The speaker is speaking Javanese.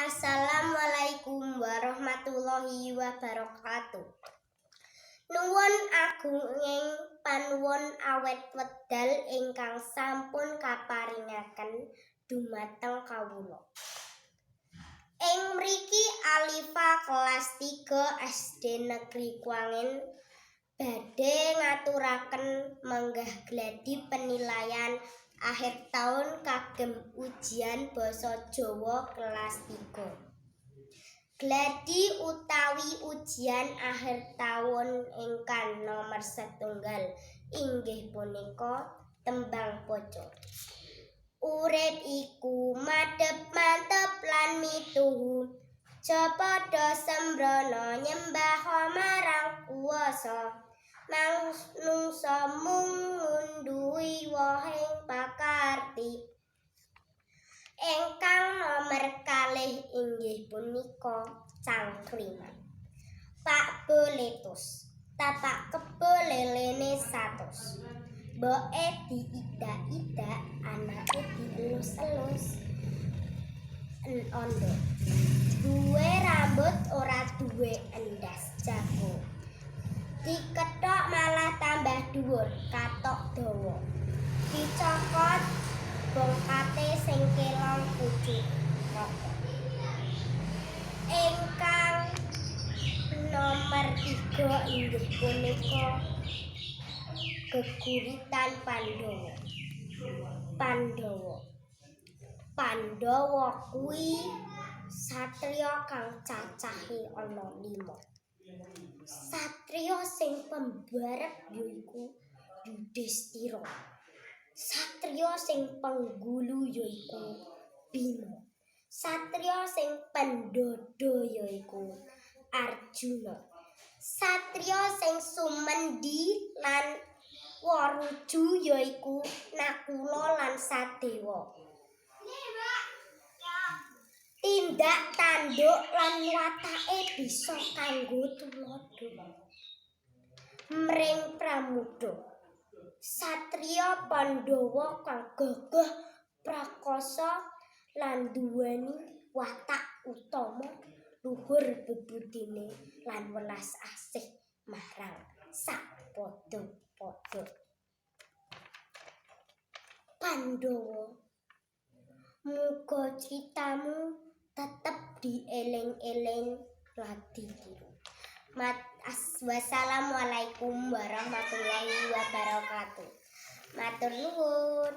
Assalamualaikum warahmatullahi wabarakatuh. Nuwun agunging panuwun awet wedal ingkang sampun kaparingaken dumateng kawula. Ing mriki Alifa kelas 3 SD Negeri Kuangin badhe ngaturaken menggah gladi penilaian akhir tahun kagem ujian basa Jawa kelas 3. Gladi utawi ujian akhir tahun ingkang nomor 1 inggih punika tembang poco. Urip iku madhep-mantep lan mituhu, japada sembrono nyembah marang kuwasa. Manungsa mung ngunduhi wohing pakarti. Ingkang nomor 2 inggih punika cangkriman. Pak Boletus, tapak kebo lelene 100. Mboke diidak-idak, anake dielus-elus. Ondo, duwe rambut ora duwe endas jago. Dikethok malah tambah dhuwur, katok dawa. Dicokot bongkate sing kelong pucuk rokok. Ingkang nomor 3 inggih punika geguritan Pandhawa kuwi satriya kang cacahe ana 5. Satriya sing pembarep yaiku Yudhistira. Satriya sing penggulu yaiku Bima. Satriya sing pendodo yaiku Arjuna. Satriya sing sumendhi lan waruju yaiku Nakula lan Sadewa. Tindak tanduk lan watake bisa kanggo tuladha. Mring Pramuda, satriya Pandhawa kang gagah prakasa lan duweni watak utama, luhur bebudine lan welas asih marang sapada-pada. Pandhawa, muga critamu tetep dieling-eling lan ditiru. Wassalamualaikum warahmatullahi wabarakatuh. Matur nuwun.